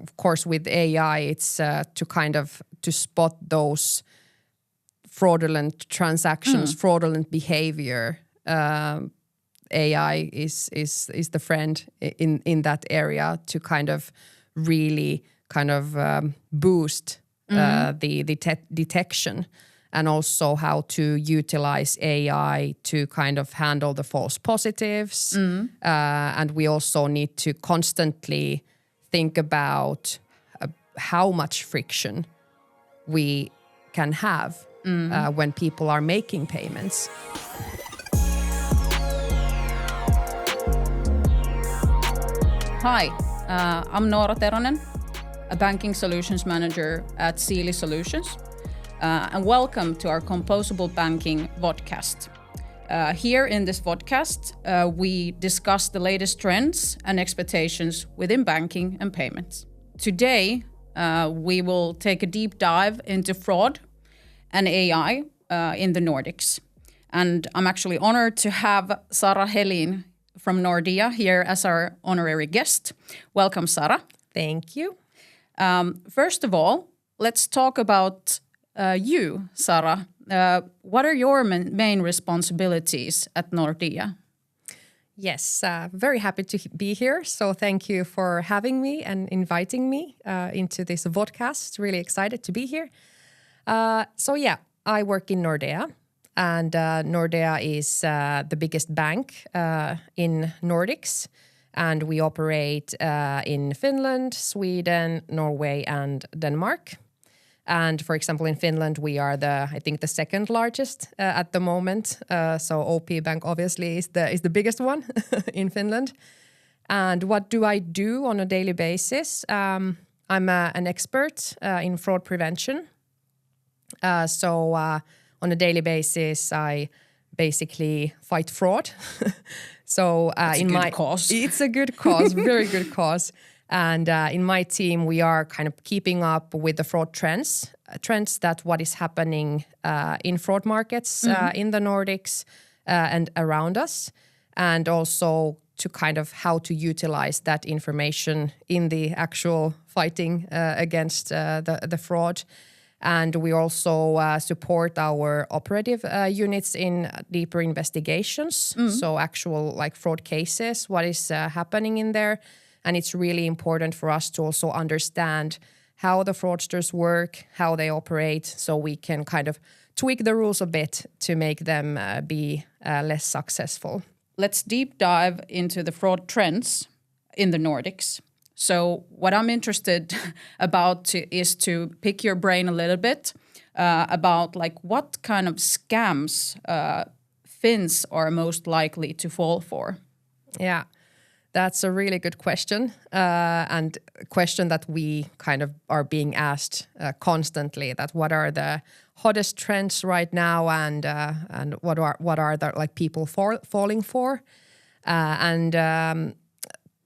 of course, with AI, it's to spot those fraudulent transactions, fraudulent behavior. AI is the friend in that area to really boost the detection, and also how to utilize AI to handle the false positives. And we also need to constantly think about how much friction we can have when people are making payments. Hi, I'm Noora Teronen, a banking solutions manager at Siili Solutions, and welcome to our Composable Banking podcast. Here in this podcast, we discuss the latest trends and expectations within banking and payments. Today, we will take a deep dive into fraud and AI in the Nordics. And I'm actually honored to have Sara Helin from Nordea here as our honorary guest. Welcome, Sara. Thank you. First of all, let's talk about you, Sara. What are your main responsibilities at Nordea? Yes, very happy to be here. So thank you for having me and inviting me into this podcast. Really excited to be here. I work in Nordea. And Nordea is the biggest bank in Nordics, and we operate in Finland, Sweden, Norway, and Denmark. And for example, in Finland, we are the second largest at the moment. So OP Bank obviously is the biggest one in Finland. And what do I do on a daily basis? I'm an expert in fraud prevention. On a daily basis, I basically fight fraud. It's a good cause. It's a good cause, very good cause. And in my team, we are keeping up with the fraud trends that what is happening in fraud markets in the Nordics and around us, and also to how to utilize that information in the actual fighting against the fraud. And we also support our operative units in deeper investigations. So actual fraud cases, what is happening in there. And it's really important for us to also understand how the fraudsters work, how they operate, so we can tweak the rules a bit to make them be less successful. Let's deep dive into the fraud trends in the Nordics. So what I'm interested about is to pick your brain a little bit about what kind of scams Finns are most likely to fall for. Yeah, that's a really good question, and a question that we are being asked constantly. That what are the hottest trends right now, and what are the people falling for,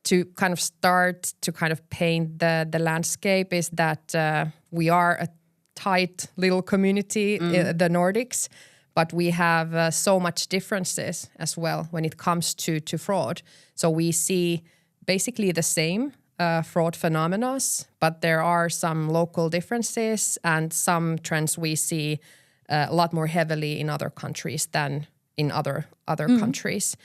to start to paint the landscape is that we are a tight little community, the Nordics, but we have so much differences as well when it comes to fraud. So we see basically the same fraud phenomena, but there are some local differences and some trends we see a lot more heavily in other countries than in other countries.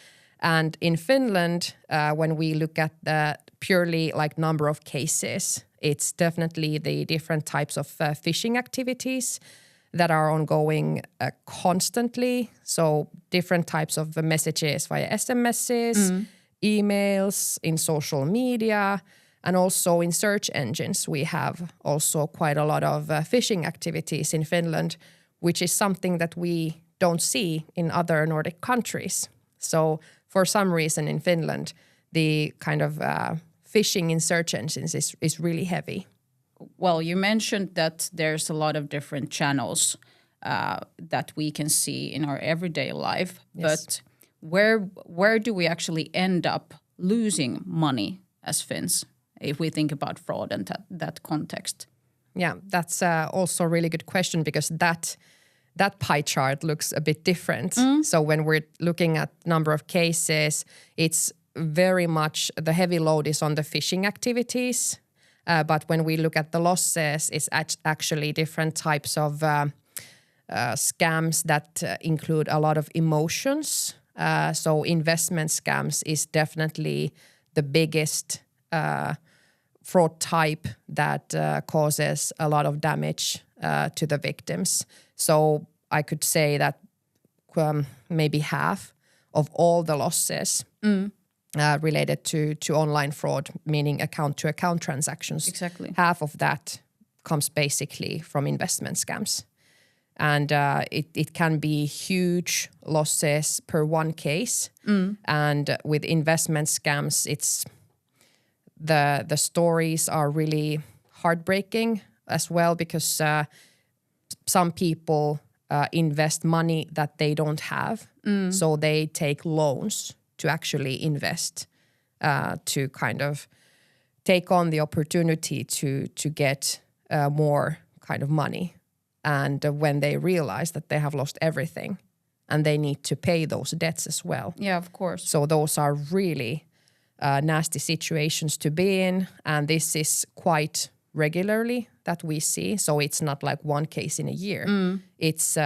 And in Finland, when we look at the purely number of cases, it's definitely the different types of phishing activities that are ongoing constantly. So different types of messages via SMSs, emails, in social media, and also in search engines. We have also quite a lot of phishing activities in Finland, which is something that we don't see in other Nordic countries. So for some reason in Finland, the phishing in search engines is really heavy. Well, you mentioned that there's a lot of different channels that we can see in our everyday life. Yes. But where do we actually end up losing money as Finns if we think about fraud and that context? Yeah, that's also a really good question, because that pie chart looks a bit different. So when we're looking at number of cases, it's very much the heavy load is on the phishing activities. But when we look at the losses, it's actually different types of scams that include a lot of emotions. So investment scams is definitely the biggest fraud type that causes a lot of damage to the victims. So I could say that maybe half of all the losses related to online fraud, meaning account-to-account transactions. Exactly. Half of that comes basically from investment scams. And it can be huge losses per one case. And with investment scams, it's the stories are really heartbreaking as well, because some people invest money that they don't have. So they take loans to actually invest, to kind of take on the opportunity to get more kind of money. And when they realize that they have lost everything and they need to pay those debts as well. Yeah, of course. So those are really nasty situations to be in. And this is quite regularly that we see. So it's not like one case in a year. It's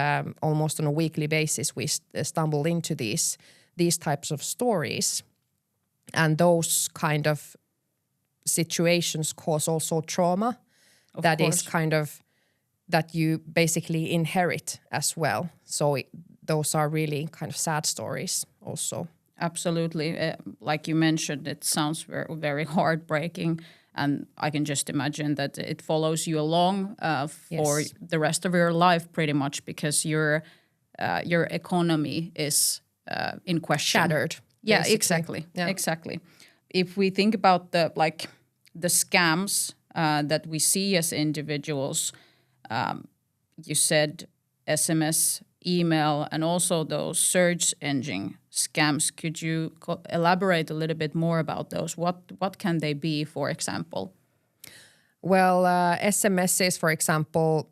almost on a weekly basis we stumble into these types of stories. And those kind of situations cause also trauma. That is kind of that you basically inherit as well. So those are really kind of sad stories also. Absolutely. Like you mentioned, it sounds very, very heartbreaking. And I can just imagine that it follows you along for the rest of your life pretty much, because your economy is in question. Shattered. Yeah, basically. exactly. Yeah. Exactly. If we think about the scams that we see as individuals, you said SMS, email, and also those search engine scams. Could you elaborate a little bit more about those? What can they be, for example? Well, SMSs, for example,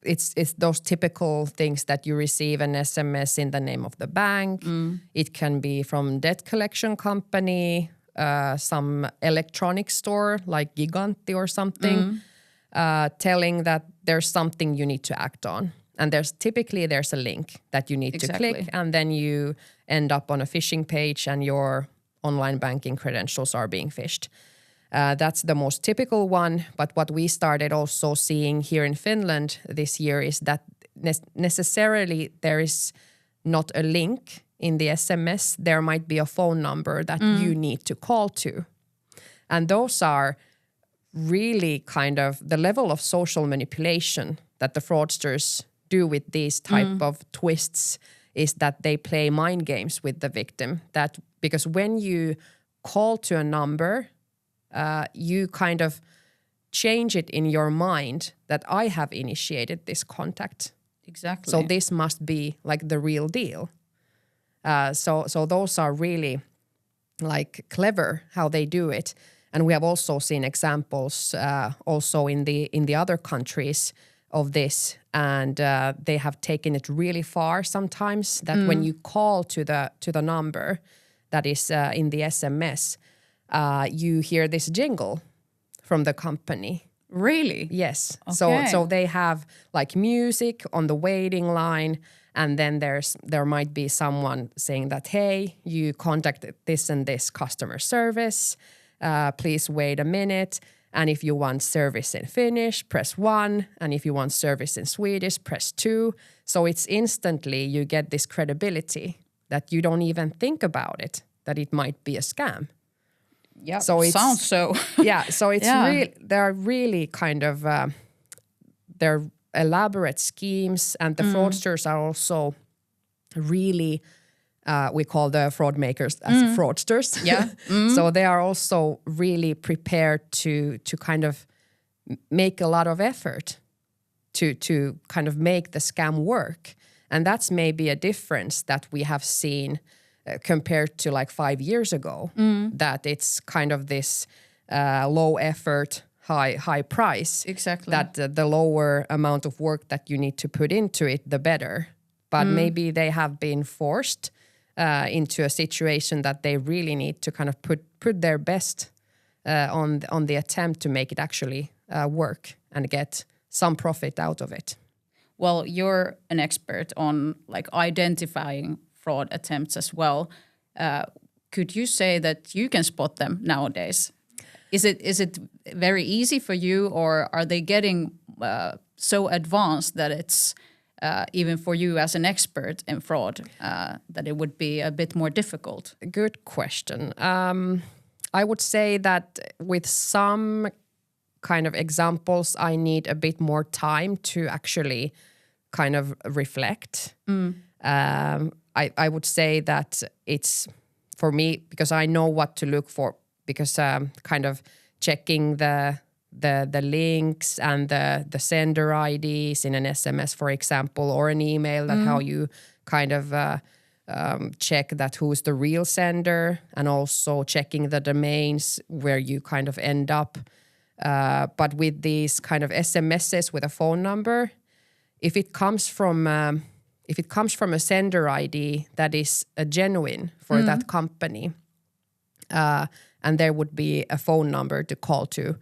it's those typical things that you receive an SMS in the name of the bank. It can be from debt collection company, some electronic store like Gigantti or something, telling that there's something you need to act on. And there's a link that you need to click, and then you end up on a phishing page and your online banking credentials are being phished. That's the most typical one. But what we started also seeing here in Finland this year is that necessarily there is not a link in the SMS. There might be a phone number that you need to call to. And those are really kind of the level of social manipulation that the fraudsters do with these type of twists is that they play mind games with the victim. That because when you call to a number, you kind of change it in your mind that I have initiated this contact. Exactly. So this must be like the real deal. So those are really like clever how they do it. And we have also seen examples also in the other countries of this, and they have taken it really far sometimes. That when you call to the number that is in the SMS, you hear this jingle from the company. Really? Yes. Okay. So they have like music on the waiting line, and then there might be someone saying that, hey, you contacted this and this customer service. Please wait a minute. And if you want service in Finnish, press 1. And if you want service in Swedish, press 2. So it's instantly you get this credibility that you don't even think about it, that it might be a scam. Yeah, so it sounds so. Yeah, so it's there are really kind of, they're elaborate schemes, and the fraudsters are also really, we call the fraud makers as fraudsters. Yeah. So they are also really prepared to kind of make a lot of effort to kind of make the scam work. And that's maybe a difference that we have seen compared to like 5 years ago, that it's kind of this low effort, high price. Exactly. That the lower amount of work that you need to put into it, the better. But maybe they have been forced into a situation that they really need to kind of put their best on the attempt to make it actually work and get some profit out of it. Well, you're an expert on like identifying fraud attempts as well. Could you say that you can spot them nowadays? Is it very easy for you, or are they getting so advanced that it's even for you as an expert in fraud that it would be a bit more difficult? Good question. I would say that with some kind of examples, I need a bit more time to actually kind of reflect. I would say that it's for me because I know what to look for, because kind of checking the links and the sender IDs in an SMS, for example, or an email, that how you kind of check that who's the real sender, and also checking the domains where you kind of end up. But with these kind of SMSs with a phone number, if it comes from a sender ID that is a genuine for that company, and there would be a phone number to call to,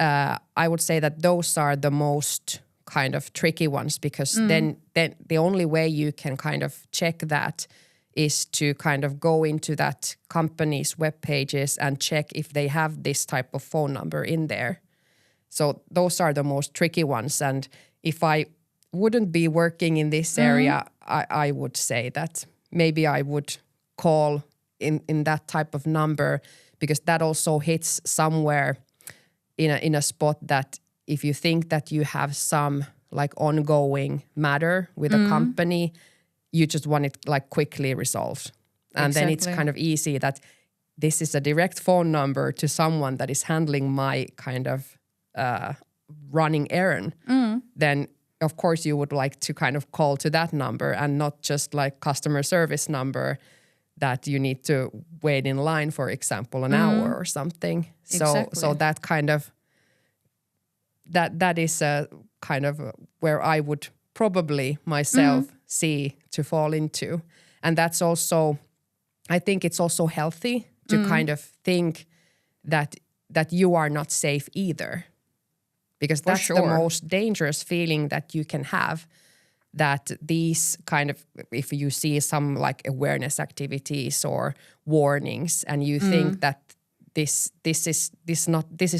I would say that those are the most kind of tricky ones, because then the only way you can kind of check that is to kind of go into that company's web pages and check if they have this type of phone number in there. So those are the most tricky ones. And if I wouldn't be working in this area, I would say that maybe I would call in that type of number, because that also hits somewhere in a spot that if you think that you have some like ongoing matter with a company, you just want it like quickly resolved. And then it's kind of easy that this is a direct phone number to someone that is handling my kind of running errand. Then of course you would like to kind of call to that number, and not just like customer service number that you need to wait in line, for example, an hour or something. So that kind of that is a kind of where I would probably myself see to fall into. And that's also, I think it's also healthy to kind of think that you are not safe either. Because that's the most dangerous feeling that you can have, that these kind of, if you see some like awareness activities or warnings and you think that this is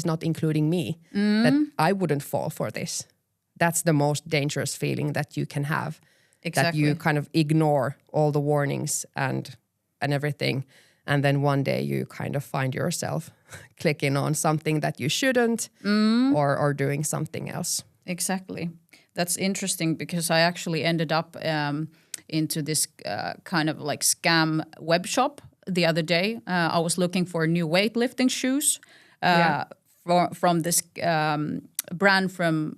not including me, that I wouldn't fall for this. That's the most dangerous feeling that you can have. That you kind of ignore all the warnings and everything, and then one day you kind of find yourself clicking on something that you shouldn't, or doing something else. Exactly. That's interesting, because I actually ended up into this kind of like scam web shop the other day. I was looking for new weightlifting shoes from this brand from,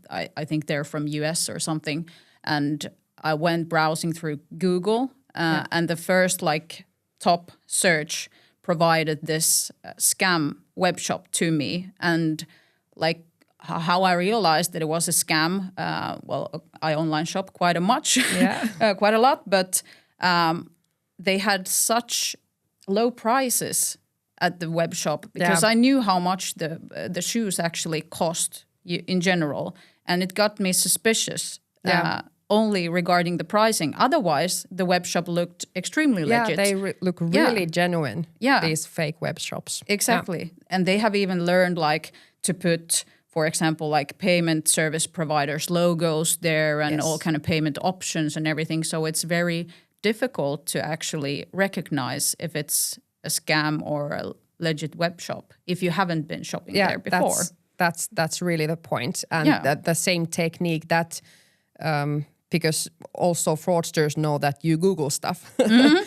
I think they're from US or something. And I went browsing through Google and the first like top search provided this scam web shop to me. And like how I realized that it was a scam, well, I online shop quite a lot, but they had such low prices at the web shop, because I knew how much the shoes actually cost in general, and it got me suspicious only regarding the pricing. Otherwise, the web shop looked extremely legit. They look really genuine, these fake web shops. Exactly. And they have even learned like to put, for example, like payment service providers logos there and all kind of payment options and everything. So it's very difficult to actually recognize if it's a scam or a legit web shop if you haven't been shopping there before. That's really the point. And the same technique that because also fraudsters know that you Google stuff.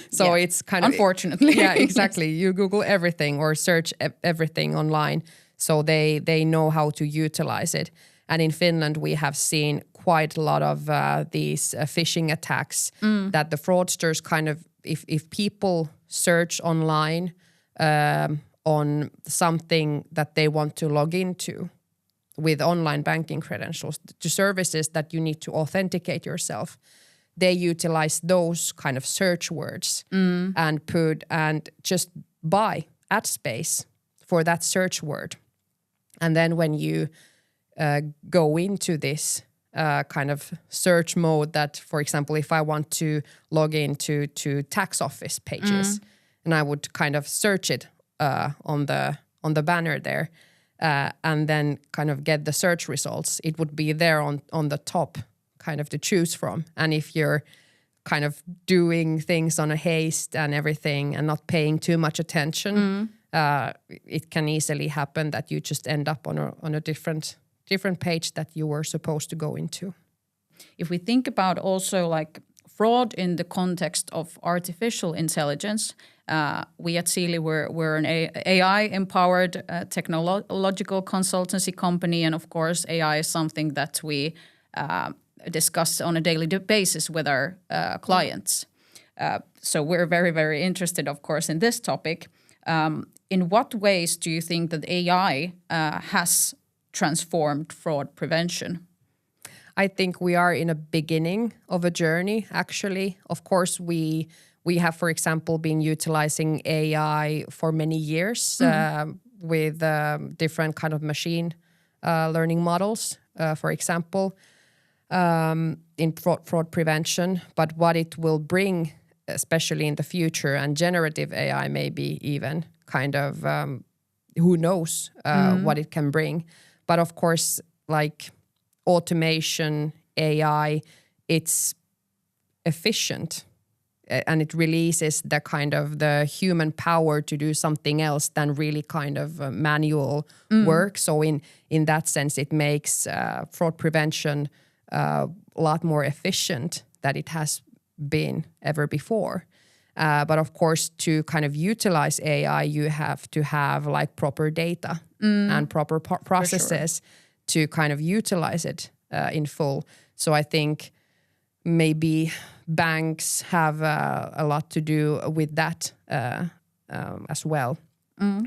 So it's kind of... Unfortunately. Yeah, exactly. You Google everything or search everything online. So they know how to utilize it. And in Finland, we have seen quite a lot of these phishing attacks that the fraudsters kind of, if people search online on something that they want to log into with online banking credentials, to services that you need to authenticate yourself, they utilize those kind of search words and just buy ad space for that search word. And then when you go into this kind of search mode that, for example, if I want to log into tax office pages and I would kind of search it on the banner there and then kind of get the search results, it would be there on the top kind of to choose from. And if you're kind of doing things on a haste and everything and not paying too much attention, it can easily happen that you just end up on a different page that you were supposed to go into. If we think about also like fraud in the context of artificial intelligence, we at Siili, we're an AI-empowered technological consultancy company, and of course AI is something that we discuss on a daily basis with our clients. So we're very, very interested, of course, in this topic. In what ways do you think that AI has transformed fraud prevention? I think we are in a beginning of a journey, actually. Of course, we have, for example, been utilizing AI for many years with different kind of machine learning models, for example, in fraud prevention. But what it will bring, especially in the future, and generative AI maybe even kind of, who knows what it can bring. But of course, like automation, AI, it's efficient and it releases the kind of the human power to do something else than really kind of manual work. So in that sense, it makes fraud prevention a lot more efficient than it has been ever before. But of course, to kind of utilize AI, you have to have like proper data and proper processes to kind of utilize it in full. So I think maybe banks have a lot to do with that as well.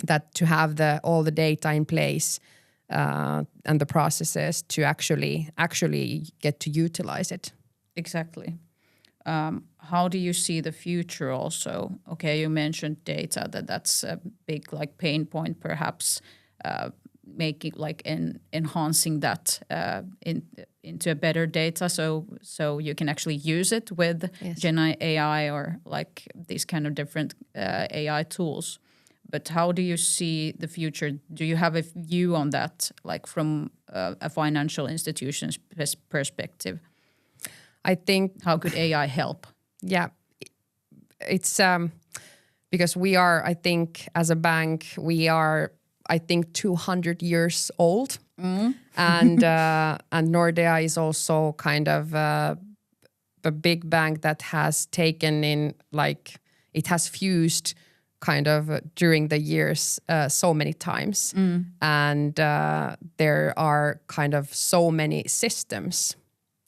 That to have all the data in place and the processes to actually get to utilize it. Exactly. How do you see the future also? Okay, you mentioned data, that's a big like pain point perhaps, making like enhancing that into a better data so you can actually use it with Gen AI or like these kind of different AI tools. But how do you see the future? Do you have a view on that, like from a financial institution's perspective? I think... How could AI help? Yeah, it's because we are, I think, as a bank, we are, I think, 200 years old. And Nordea is also kind of a big bank that has taken in, like, it has fused kind of during the years so many times. And there are kind of so many systems,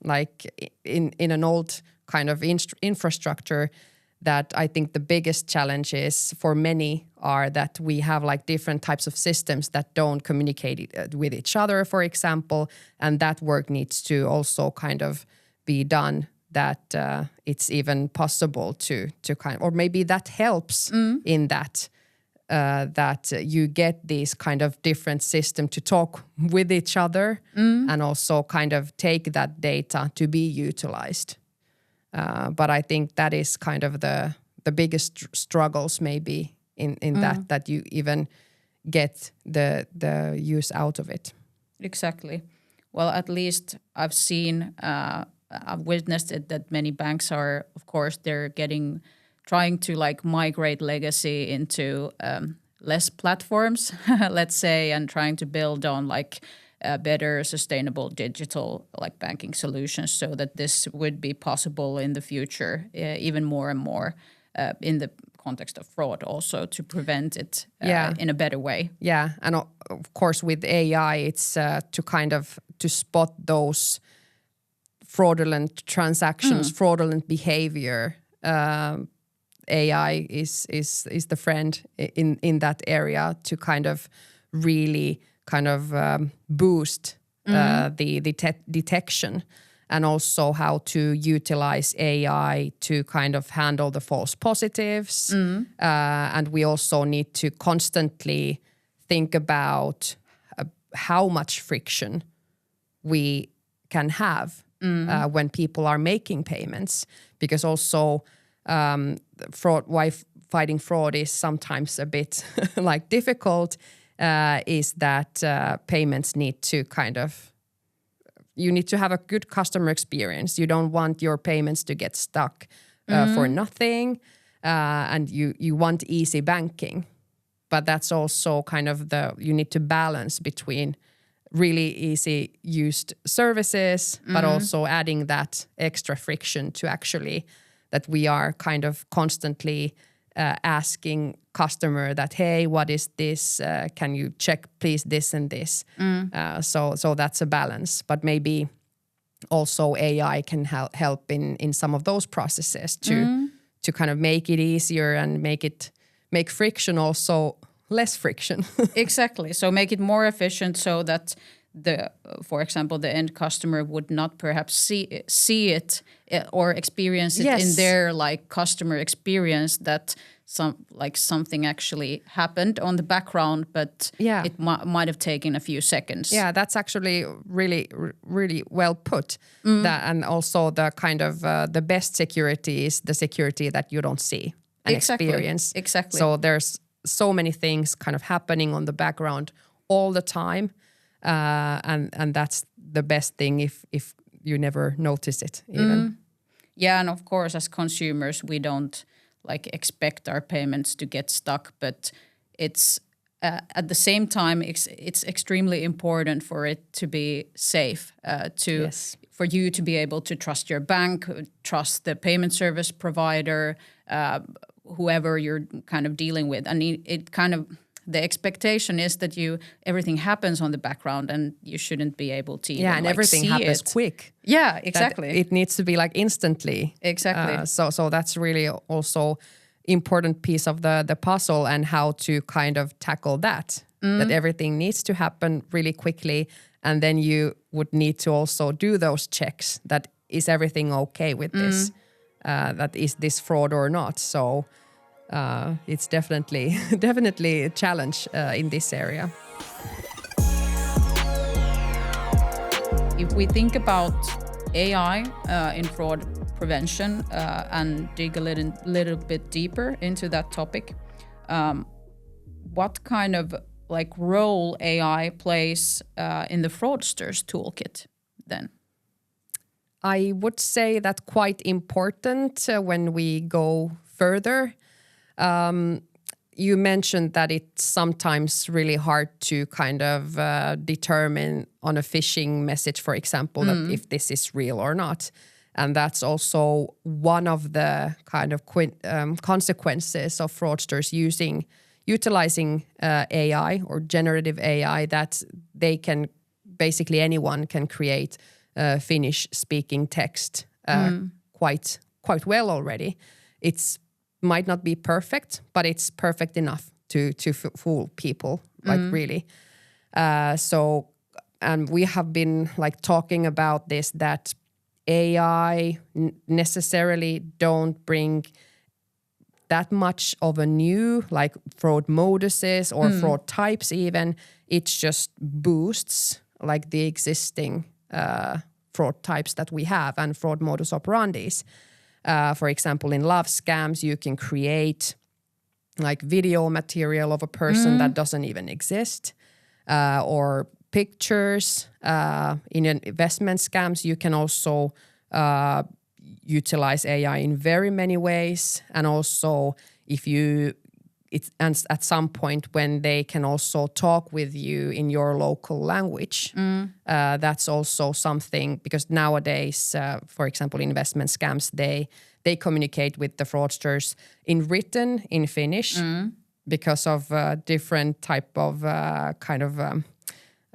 like in an old kind of infrastructure, that I think the biggest challenge is for many are that we have like different types of systems that don't communicate with each other, for example, and that work needs to also kind of be done, that it's even possible to kind of, or maybe that helps in that, that you get these kind of different systems to talk with each other and also kind of take that data to be utilized. But I think that is kind of the biggest struggles maybe in that you even get the use out of it. Exactly. Well, at least I've seen, I've witnessed it that many banks are, of course, trying to like migrate legacy into less platforms, let's say, and trying to build on like better sustainable digital like banking solutions so that this would be possible in the future, even more and more in the context of fraud also to prevent it in a better way. Yeah, and of course with AI it's to kind of to spot those fraudulent transactions, fraudulent behavior. AI is the friend in that area to kind of really kind of boost the detection, and also how to utilize AI to kind of handle the false positives. And we also need to constantly think about how much friction we can have when people are making payments, because also fighting fraud is sometimes a bit like difficult, is that payments need to you need to have a good customer experience. You don't want your payments to get stuck for nothing, and you want easy banking. But that's also you need to balance between really easy used services, but also adding that extra friction to actually that we are kind of constantly asking customer that, hey, what is this? Can you check please this and this? So that's a balance. But maybe also AI can help in some of those processes to kind of make it easier and make friction also less friction. Exactly. So make it more efficient so that for example, the end customer would not perhaps see it or experience it in their customer experience that something actually happened on the background, but it might have taken a few seconds. Yeah, that's actually really, really well put. And also the kind of the best security is the security that you don't see and experience. Exactly. So there's so many things kind of happening on the background all the time. And that's the best thing if you never notice it even. Yeah, and of course, as consumers, we don't expect our payments to get stuck, but it's at the same time it's extremely important for it to be safe, for you to be able to trust your bank, trust the payment service provider, whoever you're kind of dealing with, and it kind of. The expectation is that everything happens on the background and you shouldn't be able to even, and everything happens quick. Yeah, exactly. It needs to be instantly. Exactly. So that's really also important piece of the puzzle, and how to kind of tackle that. That everything needs to happen really quickly, and then you would need to also do those checks. That is everything okay with this? That is this fraud or not? So. It's definitely a challenge in this area. If we think about AI in fraud prevention and dig a little bit deeper into that topic, what kind of role AI plays in the fraudster's toolkit then? I would say that quite important when we go further. You mentioned that it's sometimes really hard to kind of determine on a phishing message, for example, that if this is real or not. And that's also one of the kind of consequences of fraudsters utilizing AI or generative AI, that they can, basically anyone can create Finnish-speaking text quite well already. It's might not be perfect, but it's perfect enough to fool people, really. And we have been talking about this, that AI necessarily don't bring that much of a new fraud moduses or fraud types even. It just boosts the existing fraud types that we have and fraud modus operandis. For example, in love scams, you can create video material of a person that doesn't even exist, or pictures. In investment scams, you can also utilize AI in very many ways. And also, at some point when they can also talk with you in your local language, that's also something, because nowadays, for example, investment scams, they communicate with the fraudsters in written in Finnish because of different type of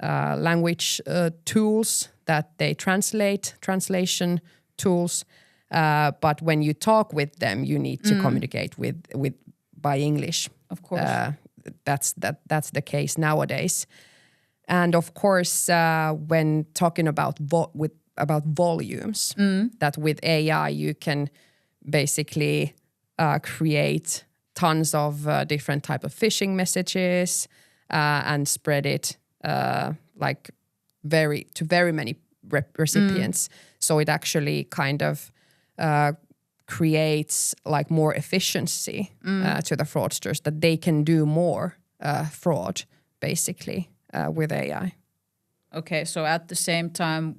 language tools that they translation tools. But when you talk with them, you need to communicate with by English. Of course. That's the case nowadays. And of course, when talking about volumes, that with AI you can basically create tons of different type of phishing messages, and spread it like to very many recipients. So it actually kind of creates like more efficiency to the fraudsters, that they can do more fraud basically with AI. Okay, so at the same time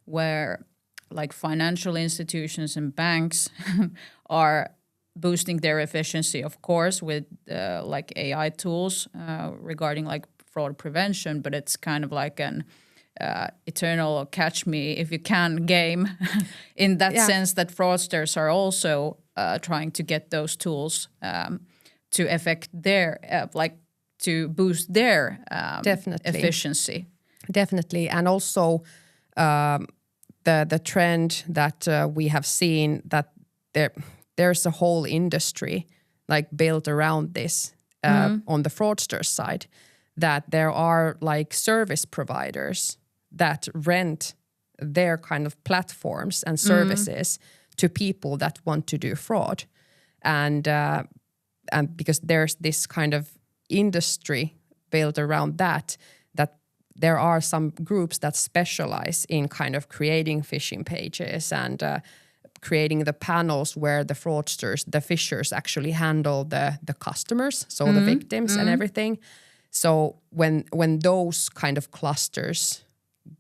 where like financial institutions and banks are boosting their efficiency, of course, with like AI tools regarding like fraud prevention, but it's kind of like an eternal catch me if you can game in that sense that fraudsters are also trying to get those tools to affect their to boost their efficiency. Definitely, and also the trend that we have seen, that there's a whole industry like built around this on the fraudster side, that there are like service providers that rent their kind of platforms and services to people that want to do fraud, and because there's this kind of industry built around that there are some groups that specialize in kind of creating phishing pages and creating the panels where the fraudsters, the phishers actually handle the customers, so the victims and everything. So when those kind of clusters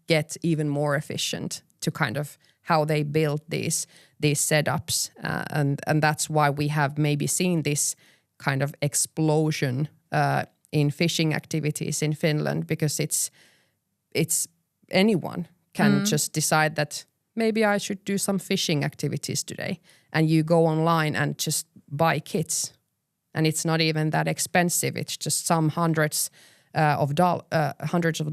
get even more efficient to kind of how they build these setups, and that's why we have maybe seen this kind of explosion in phishing activities in Finland, because it's anyone can just decide that maybe I should do some phishing activities today, and you go online and just buy kits, and it's not even that expensive. It's just some hundreds of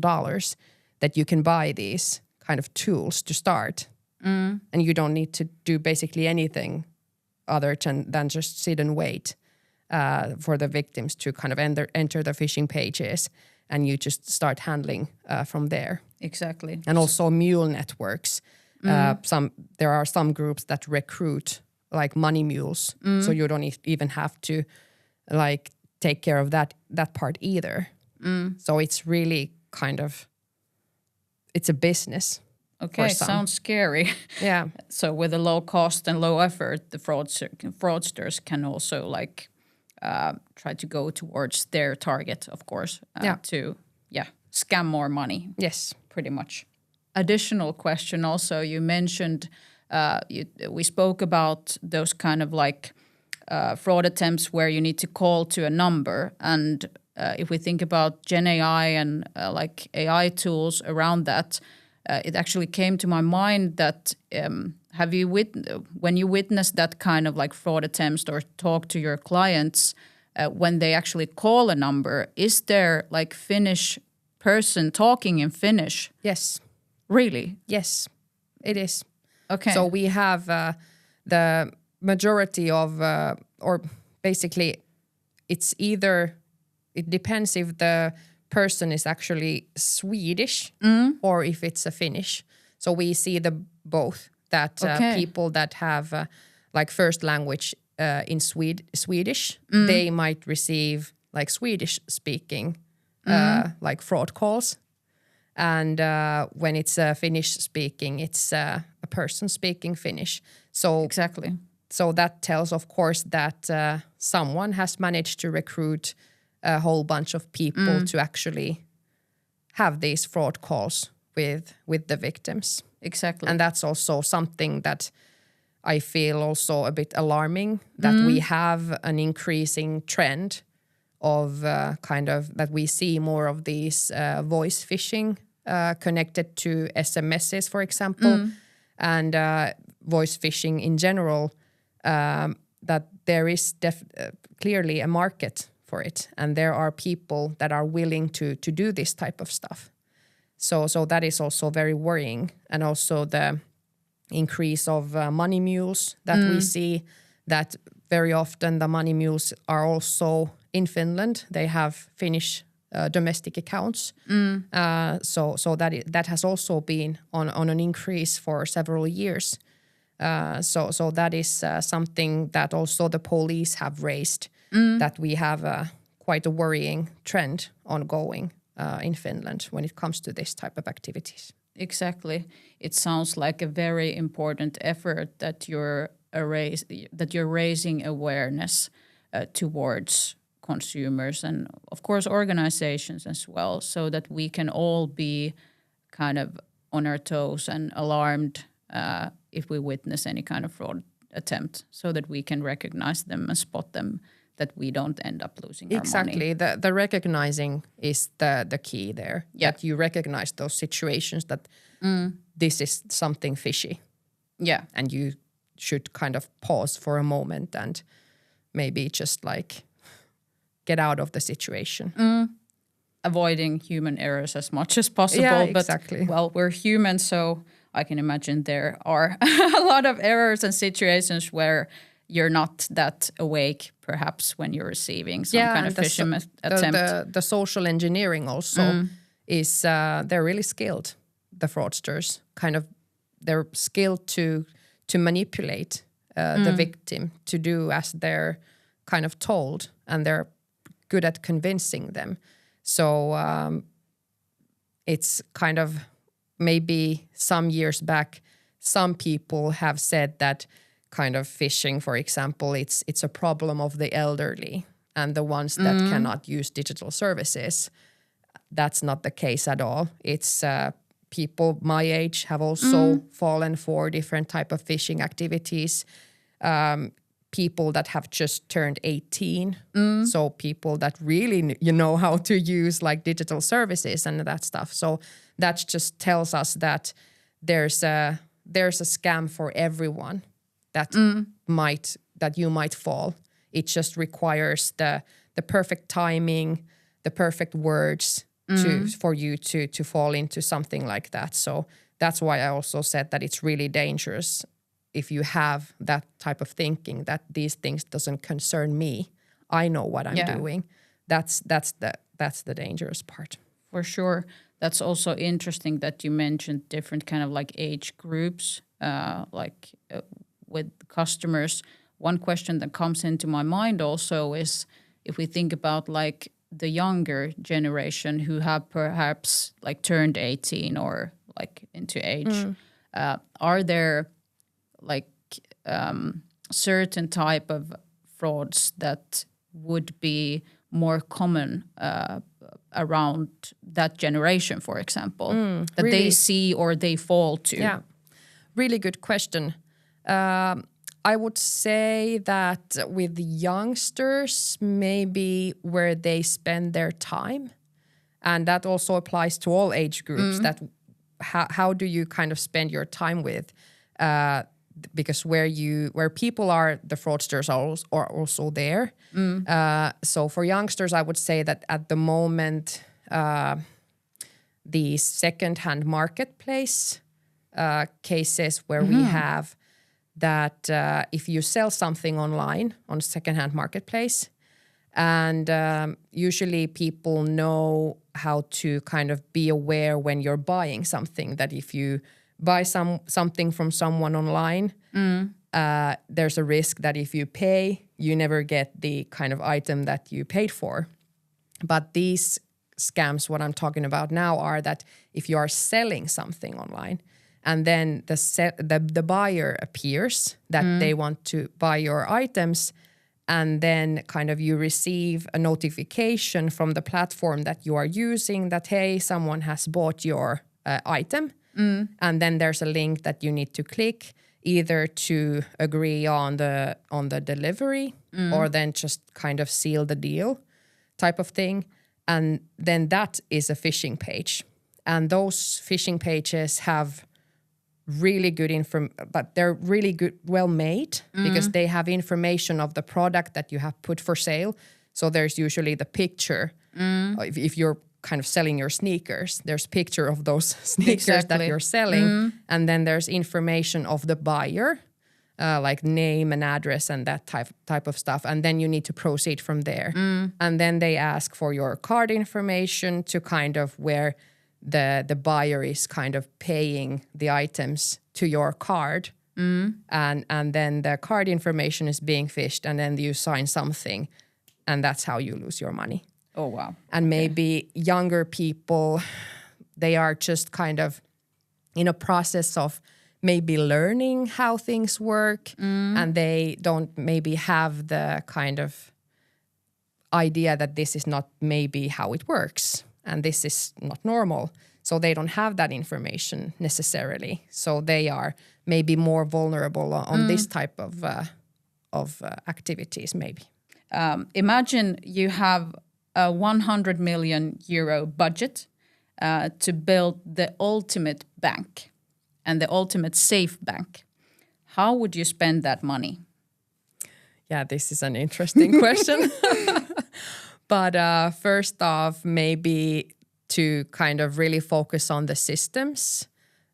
dollars that you can buy these kind of tools to start, and you don't need to do basically anything other than just sit and wait for the victims to kind of enter the phishing pages, and you just start handling from there. Exactly. And also mule networks. There are some groups that recruit like money mules, so you don't even have to like take care of that part either. So it's really kind of, it's a business. Okay, sounds scary. Yeah. So with a low cost and low effort, the fraudsters can also like try to go towards their target, of course, to scam more money. Yes. Pretty much. Additional question also, you mentioned, we spoke about those kind of like fraud attempts where you need to call to a number. And if we think about Gen AI and like AI tools around that, it actually came to my mind that when you witness that kind of like fraud attempts or talk to your clients, when they actually call a number, is there like Finnish person talking in Finnish? Yes. Really? Yes, it is. Okay. So we have the majority of, or basically it's either, it depends if the person is actually Swedish or if it's a Finnish. So we see the both, that people that have like first language in Swedish, they might receive like Swedish speaking like fraud calls. And when it's Finnish speaking, it's a person speaking Finnish. So exactly. So that tells, of course, that someone has managed to recruit a whole bunch of people to actually have these fraud calls with the victims. Exactly. And that's also something that I feel also a bit alarming, that we have an increasing trend of kind of that we see more of these voice phishing connected to SMSs, for example, and voice phishing in general, that there is clearly a market for it, and there are people that are willing to do this type of stuff. So that is also very worrying, and also the increase of money mules that we see, that very often the money mules are also in Finland. They have Finnish domestic accounts. So that has also been on an increase for several years. So that is something that also the police have raised, that we have quite a worrying trend ongoing in Finland when it comes to this type of activities. Exactly. It sounds like a very important effort that you're raising awareness towards consumers and, of course, organizations as well, so that we can all be kind of on our toes and alarmed if we witness any kind of fraud attempt, so that we can recognize them and spot them, that we don't end up losing our money. Exactly. The recognizing is the key there. Yeah. That you recognize those situations that this is something fishy. Yeah. And you should kind of pause for a moment and maybe just like get out of the situation. Avoiding human errors as much as possible. Yeah, exactly. But, well, we're human, so I can imagine there are a lot of errors and situations where you're not that awake, perhaps, when you're receiving some kind of phishing attempt. The social engineering also is, they're really skilled, the fraudsters. Kind of, they're skilled to manipulate the victim to do as they're kind of told, and they're good at convincing them. So it's kind of, maybe some years back, some people have said that kind of phishing, for example, it's a problem of the elderly and the ones that cannot use digital services. That's not the case at all. It's people my age have also fallen for different type of phishing activities. People that have just turned 18, so people that really know how to use like digital services and that stuff. So that just tells us that there's a scam for everyone that you might fall. It just requires the perfect timing, the perfect words for you to fall into something like that. So that's why I also said that it's really dangerous if you have that type of thinking that these things doesn't concern me. I know what I'm doing. That's the dangerous part. For sure. That's also interesting that you mentioned different kind of like age groups, with customers. One question that comes into my mind also is, if we think about like the younger generation who have perhaps like turned 18 or like into age, are there like certain type of frauds that would be more common around that generation, for example, that really, they see or they fall to? Yeah, really good question. I would say that with youngsters, maybe where they spend their time, and that also applies to all age groups, that how do you kind of spend your time with, because where people are, the fraudsters are also there. So for youngsters, I would say that at the moment, the second-hand marketplace cases where we have that if you sell something online on second-hand marketplace, and usually people know how to kind of be aware when you're buying something, that if you buy something from someone online, there's a risk that if you pay, you never get the kind of item that you paid for. But these scams, what I'm talking about now, are that if you are selling something online and then the buyer appears that they want to buy your items, and then kind of you receive a notification from the platform that you are using that, hey, someone has bought your item. And then there's a link that you need to click either to agree on the delivery or then just kind of seal the deal type of thing. And then that is a phishing page. And those phishing pages have really good but they're really good, well made, because they have information of the product that you have put for sale. So there's usually the picture. If you're kind of selling your sneakers, there's picture of those sneakers that you're selling, and then there's information of the buyer, like name and address and that type of stuff, and then you need to proceed from there. And then they ask for your card information to kind of where the buyer is kind of paying the items to your card, and then the card information is being phished, and then you sign something and that's how you lose your money. Oh, wow. And maybe younger people, they are just kind of in a process of maybe learning how things work, and they don't maybe have the kind of idea that this is not maybe how it works and this is not normal. So they don't have that information necessarily. So they are maybe more vulnerable on this type of activities maybe. Imagine you have a 100 million euro budget to build the ultimate bank and the ultimate safe bank. How would you spend that money? Yeah, this is an interesting question. But first off, maybe to kind of really focus on the systems,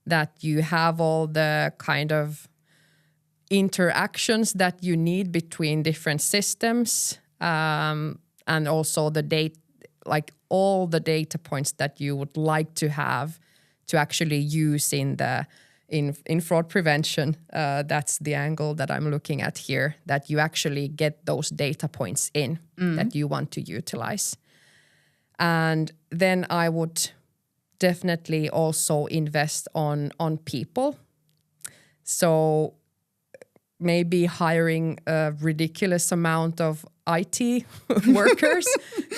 that you have all the kind of interactions that you need between different systems, and also the data, like all the data points that you would like to have to actually use in fraud prevention. That's the angle that I'm looking at here, that you actually get those data points in that you want to utilize. And then I would definitely also invest on people. So maybe hiring a ridiculous amount of IT workers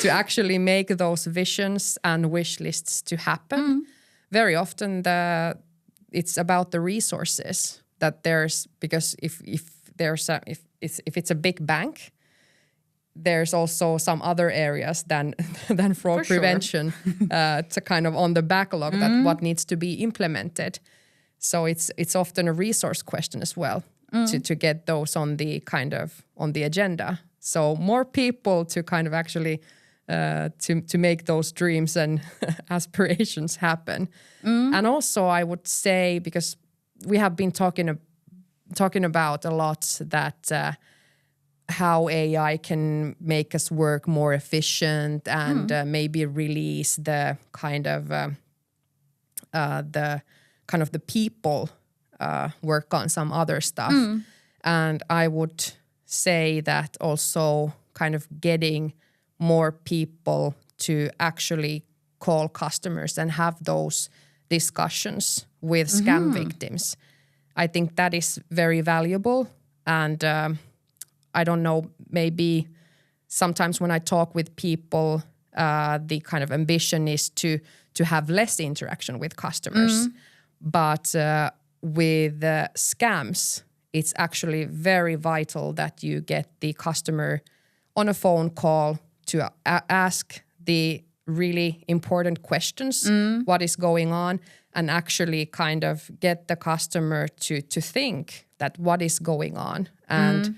to actually make those visions and wish lists to happen. Very often it's about the resources that there's, because if it's a big bank, there's also some other areas than fraud prevention to kind of on the backlog that what needs to be implemented. So it's often a resource question as well to get those on the agenda. So more people to kind of actually to make those dreams and aspirations happen. And also I would say, because we have been talking about a lot that how AI can make us work more efficient and maybe release the kind of the people work on some other stuff. And I would say that also kind of getting more people to actually call customers and have those discussions with scam victims. I think that is very valuable. And I don't know, maybe sometimes when I talk with people, the kind of ambition is to have less interaction with customers. But with scams, it's actually very vital that you get the customer on a phone call to ask the really important questions, what is going on, and actually kind of get the customer to think that what is going on. And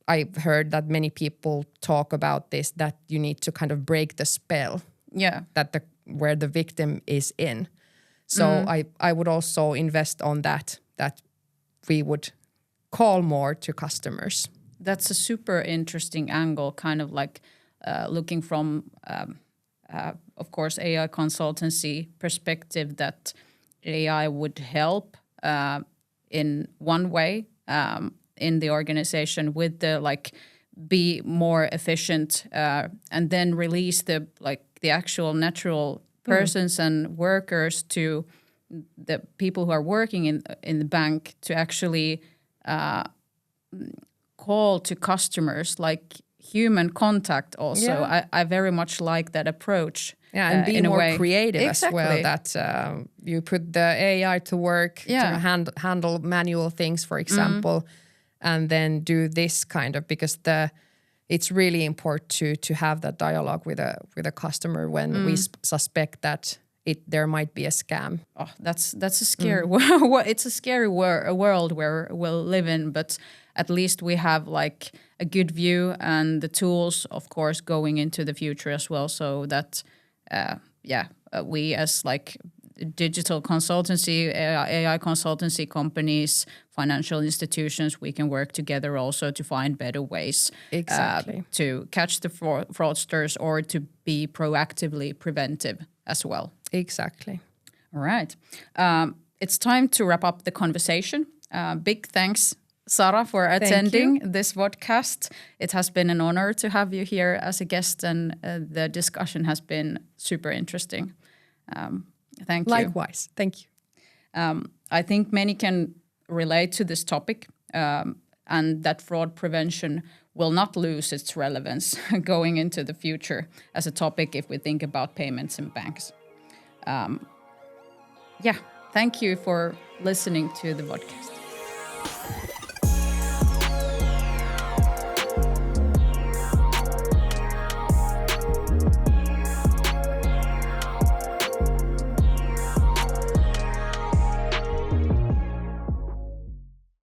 I've heard that many people talk about this, that you need to kind of break the spell that where the victim is in. So I would also invest on that we would call more to customers. That's a super interesting angle, kind of like looking from, of course, AI consultancy perspective, that AI would help in one way in the organization with the be more efficient and then release the actual natural persons and workers to the people who are working in the bank to actually call to customers, like human contact also. I very much like that approach. Yeah, and be more creative as well, that you put the AI to work to handle manual things, for example, and then do this kind of, because it's really important to have that dialogue with a customer when we suspect that there might be a scam. Oh, that's a scary world. It's a scary world where we'll live in, but at least we have a good view and the tools, of course, going into the future as well, so that we as digital consultancy, AI consultancy companies, financial institutions, we can work together also to find better ways to catch the fraudsters or to be proactively preventive as well. Exactly. All right. It's time to wrap up the conversation. Big thanks Sara, for attending this podcast. It has been an honor to have you here as a guest, and the discussion has been super interesting. Thank you. Likewise. Thank you. I think many can relate to this topic, and that fraud prevention will not lose its relevance going into the future as a topic if we think about payments in banks. Thank you for listening to the podcast.